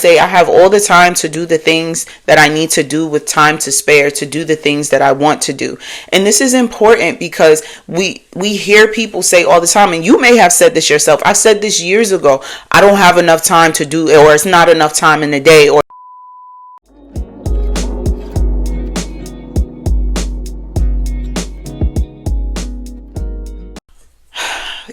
say I have all the time to do the things that I need to do with time to spare, to do the things that I want to do. And this is important because we hear people say all the time, and you may have said this yourself. I said this years ago. I don't have enough time to do it, or it's not enough time in the day, or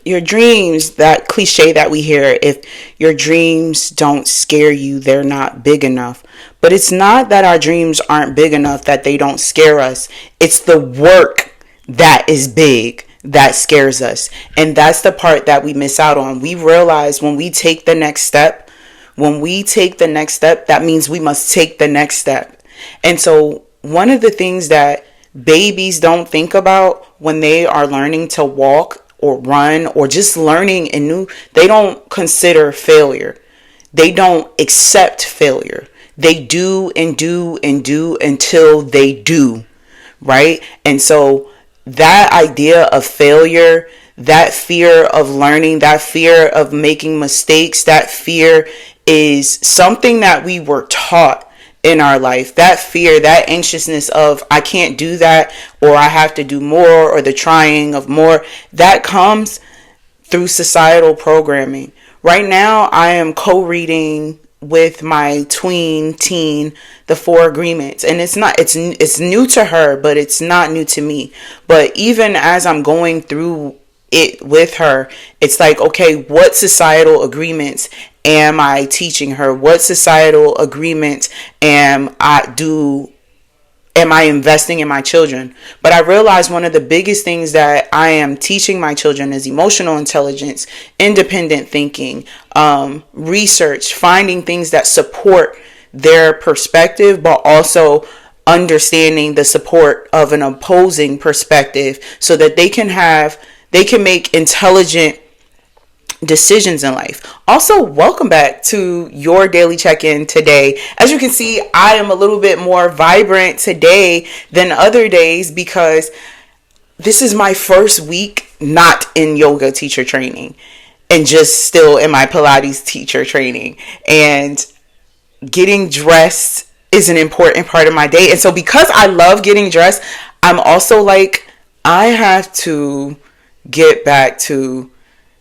your dreams, that cliche that we hear, if your dreams don't scare you, they're not big enough. But it's not that our dreams aren't big enough that they don't scare us. It's the work that is big that scares us. And that's the part that we miss out on. We realize when we take the next step, that means we must take the next step. And so one of the things that babies don't think about when they are learning to walk or run or just learning they don't consider failure. They don't accept failure. They do and do and do until they do, right? And so that idea of failure, that fear of learning, that fear of making mistakes, that fear is something that we were taught in our life. That fear, that anxiousness of I can't do that, or I have to do more, or the trying of more, that comes through societal programming. Right now, I am co-reading with my teen the 4 agreements, and it's new to her, but it's not new to me. But even as I'm going through it with her, it's like, okay, what societal agreements am I teaching her? What societal agreements am I investing in my children? But I realized one of the biggest things that I am teaching my children is emotional intelligence, independent thinking, research, finding things that support their perspective, but also understanding the support of an opposing perspective so that they can make intelligent decisions in life. Also, welcome back to your daily check-in today. As you can see, I am a little bit more vibrant today than other days because this is my first week not in yoga teacher training and just still in my Pilates teacher training. And getting dressed is an important part of my day. And so because I love getting dressed, I'm also like, I have to get back to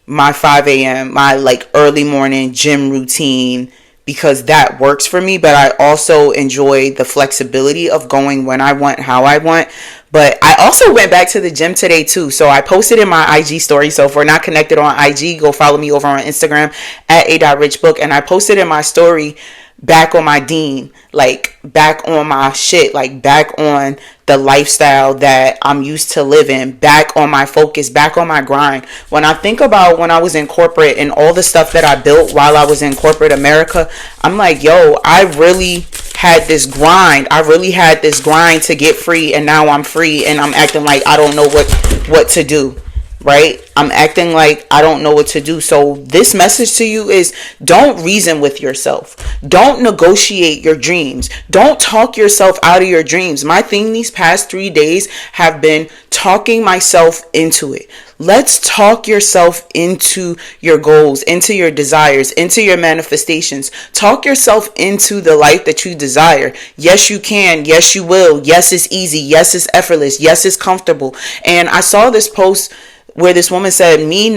my 5 a.m., my like early morning gym routine, because that works for me. But I also enjoy the flexibility of going when I want, how I want. But I also went back to the gym today too. So I posted in my IG story. So if we're not connected on IG, go follow me over on Instagram at a.richbook. And I posted in my story, back on my Dean, like back on my shit, like back on the lifestyle that I'm used to living, back on my focus, back on my grind. When I think about when I was in corporate and all the stuff that I built while I was in corporate America, I'm like, yo, I really had this grind. I really had this grind to get free, and now I'm free and I'm acting like I don't know what to do. Right? I'm acting like I don't know what to do. So this message to you is, don't reason with yourself. Don't negotiate your dreams. Don't talk yourself out of your dreams. My thing these past 3 days have been talking myself into it. Let's talk yourself into your goals, into your desires, into your manifestations. Talk yourself into the life that you desire. Yes, you can. Yes, you will. Yes, it's easy. Yes, it's effortless. Yes, it's comfortable. And I saw this post where this woman said, me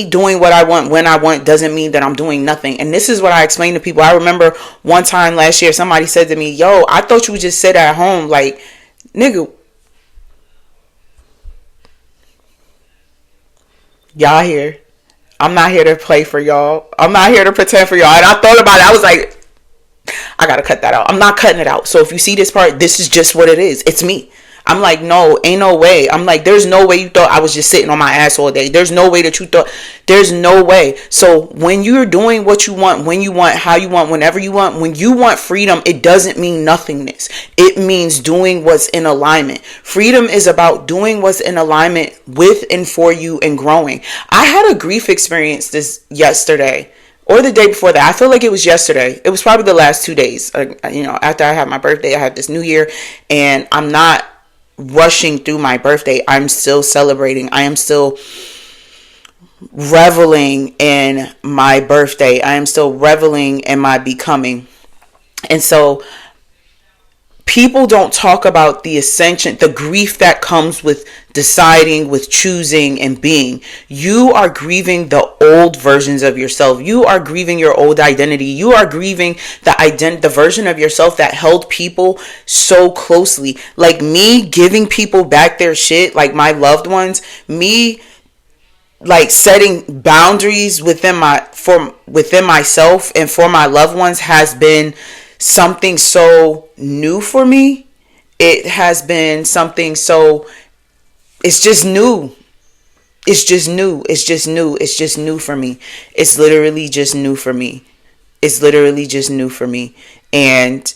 doing what I want when I want doesn't mean that I'm doing nothing. And this is what I explain to people. I remember one time last year, somebody said to me, yo, I thought you would just sit at home. Like, nigga, y'all here. I'm not here to play for y'all. I'm not here to pretend for y'all. And I thought about it. I was like, I gotta cut that out. I'm not cutting it out. So if you see this part, this is just what it is. It's me. I'm like, no, ain't no way. I'm like, there's no way you thought I was just sitting on my ass all day. There's no way that you thought. There's no way. So when you're doing what you want, when you want, how you want, whenever you want, when you want freedom, it doesn't mean nothingness. It means doing what's in alignment. Freedom is about doing what's in alignment with and for you and growing. I had a grief experience this yesterday. Or the day before that. I feel like it was yesterday. It was probably the last 2 days. After I had my birthday, I had this new year. And I'm not rushing through my birthday. I'm still celebrating. I am still reveling in my birthday. I am still reveling in my becoming. And so people don't talk about the ascension, the grief that comes with deciding, with choosing and being. You are grieving the old versions of yourself. You are grieving your old identity. You are grieving the version of yourself that held people so closely. Like me giving people back their shit, like my loved ones, me like setting boundaries within myself and for my loved ones has been something so new for me. It has been something so, it's just new. It's just new. It's just new. It's just new for me. It's literally just new for me. It's literally just new for me. And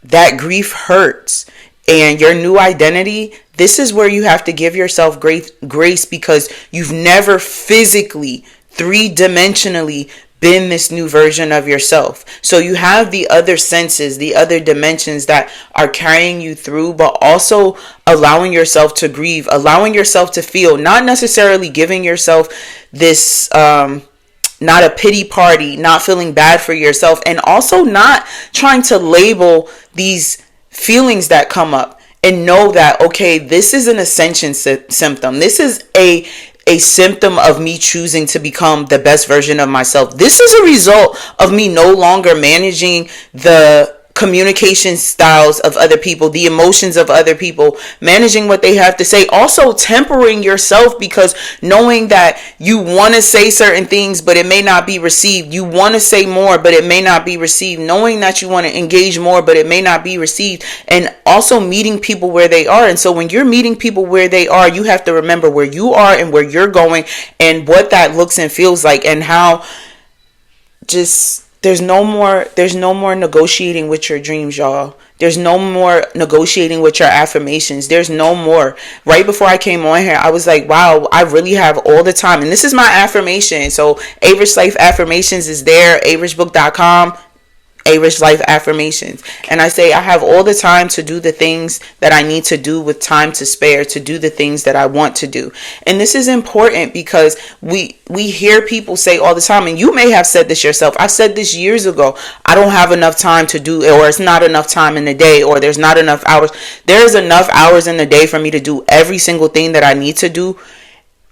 that grief hurts. And your new identity, this is where you have to give yourself grace because you've never physically, three-dimensionally been this new version of yourself. So you have the other senses, the other dimensions that are carrying you through, but also allowing yourself to grieve, allowing yourself to feel, not necessarily giving yourself this, not a pity party, not feeling bad for yourself, and also not trying to label these feelings that come up and know that, okay, this is an ascension symptom. This is a symptom of me choosing to become the best version of myself. This is a result of me no longer managing the communication styles of other people, the emotions of other people, managing what they have to say, also tempering yourself, because knowing that you want to say certain things but it may not be received, you want to say more but it may not be received, knowing that you want to engage more but it may not be received, and also meeting people where they are. And so when you're meeting people where they are, you have to remember where you are and where you're going and what that looks and feels like, and how just there's no more negotiating with your dreams, y'all. There's no more negotiating with your affirmations. There's no more. Right before I came on here, I was like, wow, I really have all the time. And this is my affirmation. So Average Life Affirmations is there, averagebooks.com. Average Life Affirmations. And I say I have all the time to do the things that I need to do with time to spare, to do the things that I want to do. And this is important because we hear people say all the time, and you may have said this yourself. I said this years ago. I don't have enough time to do, or it's not enough time in the day, or there's not enough hours. There's enough hours in the day for me to do every single thing that I need to do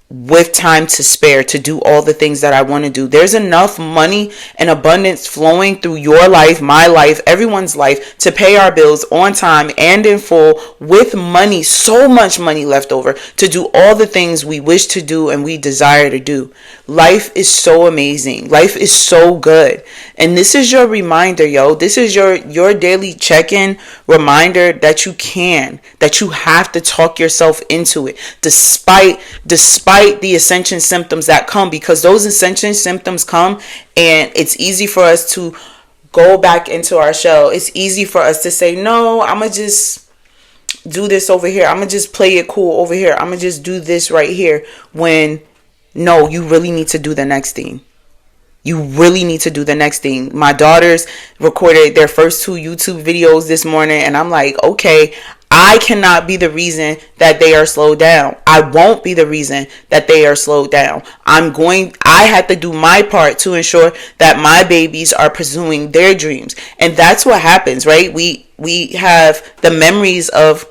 with time to spare, to do all the things that I want to do. There's enough money and abundance flowing through your life, my life, everyone's life, to pay our bills on time and in full, with money, so much money left over to do all the things we wish to do and we desire to do. Life is so amazing. Life is so good. And this is your reminder, yo. This is your daily check-in reminder that you can, that you have to talk yourself into it, despite the ascension symptoms that come, because those ascension symptoms come and it's easy for us to go back into our shell. It's easy for us to say, no, I'm going to just do this over here. I'm going to just play it cool over here. I'm going to just do this right here. When no, you really need to do the next thing. You really need to do the next thing. My daughters recorded their first 2 YouTube videos this morning, and I'm like, okay, I cannot be the reason that they are slowed down. I won't be the reason that they are slowed down. I had to do my part to ensure that my babies are pursuing their dreams. And that's what happens, right? We have the memories of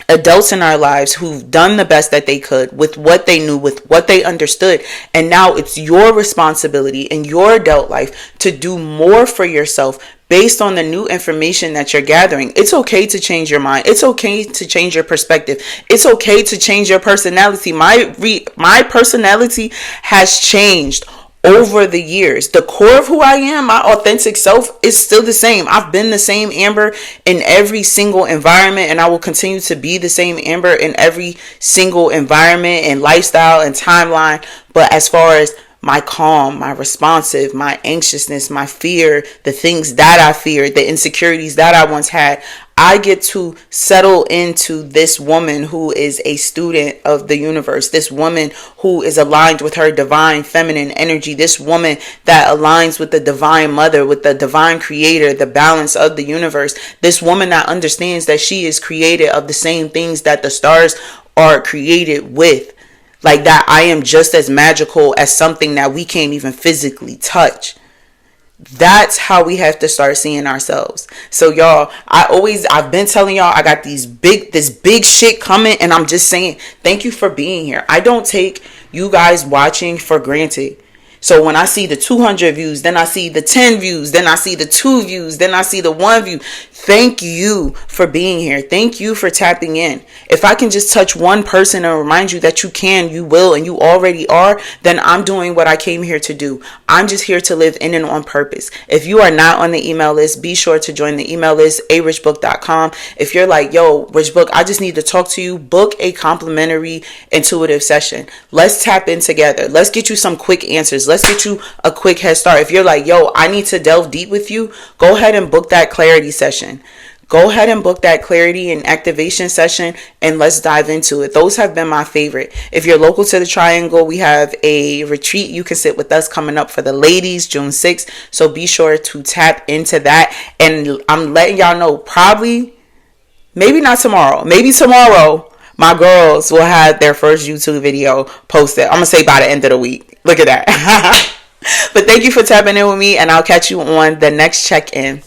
adults in our lives who've done the best that they could with what they knew, with what they understood. And now it's your responsibility in your adult life to do more for yourself based on the new information that you're gathering. It's okay to change your mind. It's okay to change your perspective. It's okay to change your personality. My personality has changed over the years. The core of who I am, my authentic self, is still the same. I've been the same Amber in every single environment, and I will continue to be the same Amber in every single environment and lifestyle and timeline. But as far as my calm, my responsive, my anxiousness, my fear, the things that I feared, the insecurities that I once had, I get to settle into this woman who is a student of the universe, this woman who is aligned with her divine feminine energy, this woman that aligns with the divine mother, with the divine creator, the balance of the universe, this woman that understands that she is created of the same things that the stars are created with. Like that I am just as magical as something that we can't even physically touch. That's how we have to start seeing ourselves. So y'all, I've been telling y'all I got this big shit coming, and I'm just saying thank you for being here. I don't take you guys watching for granted. So when I see the 200 views, then I see the 10 views, then I see the 2 views, then I see the 1 view. Thank you for being here. Thank you for tapping in. If I can just touch one person and remind you that you can, you will, and you already are, then I'm doing what I came here to do. I'm just here to live in and on purpose. If you are not on the email list, be sure to join the email list, arichbook.com. If you're like, yo, Rich Book, I just need to talk to you, book a complimentary intuitive session. Let's tap in together. Let's get you some quick answers. Let's get you a quick head start. If you're like, yo, I need to delve deep with you, go ahead and book that clarity session. Go ahead and book that clarity and activation session, and let's dive into it. Those have been my favorite. If you're local to the Triangle, we have a retreat you can sit with us coming up for the ladies, June 6th. So be sure to tap into that. And I'm letting y'all know, probably, maybe not tomorrow, maybe tomorrow, my girls will have their first YouTube video posted. I'm going to say by the end of the week. Look at that. But thank you for tapping in with me, and I'll catch you on the next check-in.